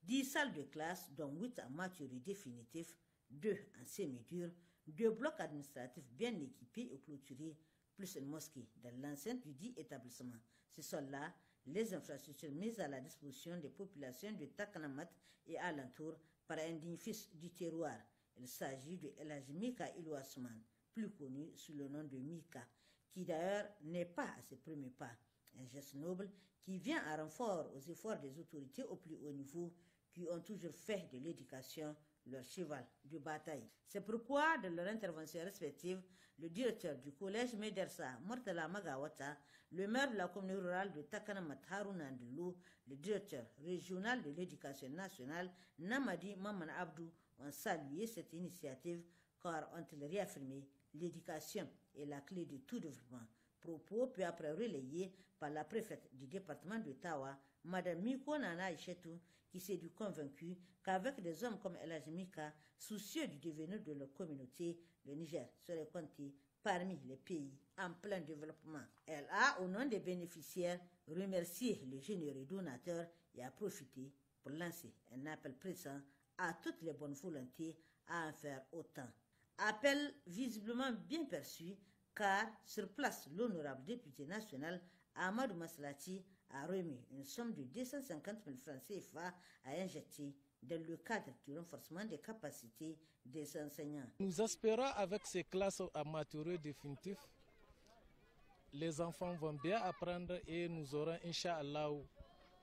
10 salles de classe, dont 8 en maturité définitive, 2 en semi-dur, 2 blocs administratifs bien équipés et clôturés, plus une mosquée dans l'enceinte du dit établissement. Ce sont là les infrastructures mises à la disposition des populations de Takanamat et alentours par un digne fils du terroir. Il s'agit de El Hadji Mika Ilou Asuman, plus connu sous le nom de Mika, qui d'ailleurs n'est pas à ses premiers pas. Un geste noble qui vient en renfort aux efforts des autorités au plus haut niveau qui ont toujours fait de l'éducation leur cheval de bataille. C'est pourquoi, dans leur intervention respective, le directeur du collège Medersa, Murtala Magawata, le maire de la commune rurale de Takanamat Haruna Andilou, le directeur régional de l'éducation nationale, Namadi Maman Abdou, ont salué cette initiative car ont-ils réaffirmé l'éducation est la clé de tout développement. Propos peu après relayés par la préfète du département de Tawa, Mme Miko Nana Aïchetou, qui s'est dû convaincue qu'avec des hommes comme El Hadji Mika, soucieux du devenir de leur communauté, le Niger serait compté parmi les pays en plein développement. Elle a, au nom des bénéficiaires, remercié le généreux donateur et a profité pour lancer un appel pressant à toutes les bonnes volontés à en faire autant. Appel visiblement bien perçu, car sur place, l'honorable député national Amadou Maslati a remis une somme de 250 000 francs CFA à injecter dans le cadre du renforcement des capacités des enseignants. Nous espérons avec ces classes à maturité définitive, les enfants vont bien apprendre et nous aurons, Inch'Allah,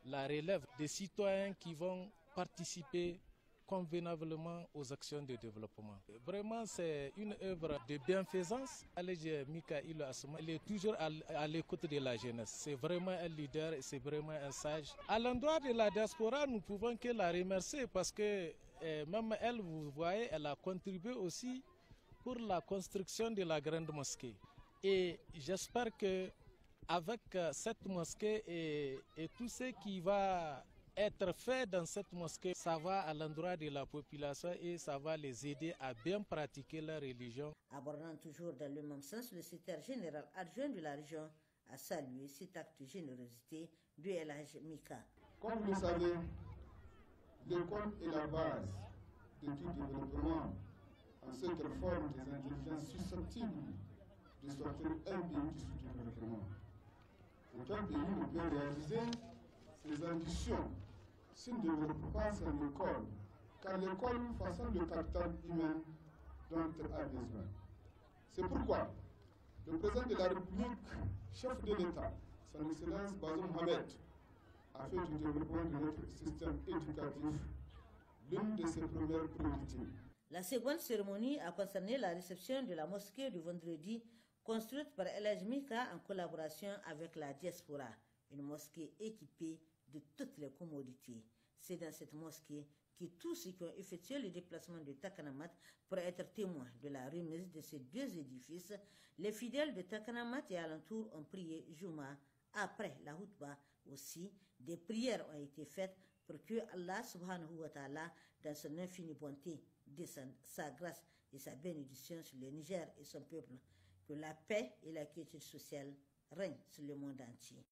la relève des citoyens qui vont participer convenablement aux actions de développement. Vraiment, c'est une œuvre de bienfaisance. El Hadji Mika Ilou Asuman, il est toujours à l'écoute de la jeunesse. C'est vraiment un leader et c'est vraiment un sage. À l'endroit de la diaspora, nous pouvons que la remercier parce que même elle, vous voyez, elle a contribué aussi pour la construction de la grande mosquée. Et j'espère que avec cette mosquée et tout ce qui va être fait dans cette mosquée, ça va à l'endroit de la population et ça va les aider à bien pratiquer leur religion. Abordant toujours dans le même sens, le secrétaire général adjoint de la région a salué cet acte de générosité de El Hadji Mika. Comme vous le savez, l'école est la base de tout développement en ce qu'elle forme des intelligences susceptibles de sortir un pays du sous-développement. Aucun pays ne peut réaliser ses ambitions s'il ne développe pas son école, car l'école façonne le capital humain dont elle a besoin. C'est pourquoi le président de la République, chef de l'État, son Excellence Bazoum Mohamed, a fait du développement de notre système éducatif l'une de ses premières priorités. La seconde cérémonie a concerné la réception de la mosquée du vendredi, construite par El Hadji Mika en collaboration avec la diaspora, une mosquée équipée de toutes les commodités. C'est dans cette mosquée que tous ceux qui ont effectué le déplacement de Takanamat pour être témoins de la remise de ces deux édifices, les fidèles de Takanamat et alentours ont prié Juma. Après la Houtba aussi, des prières ont été faites pour que Allah subhanahu wa ta'ala, dans son infinie bonté, descende sa grâce et sa bénédiction sur le Niger et son peuple, que la paix et la quiétude sociale règnent sur le monde entier.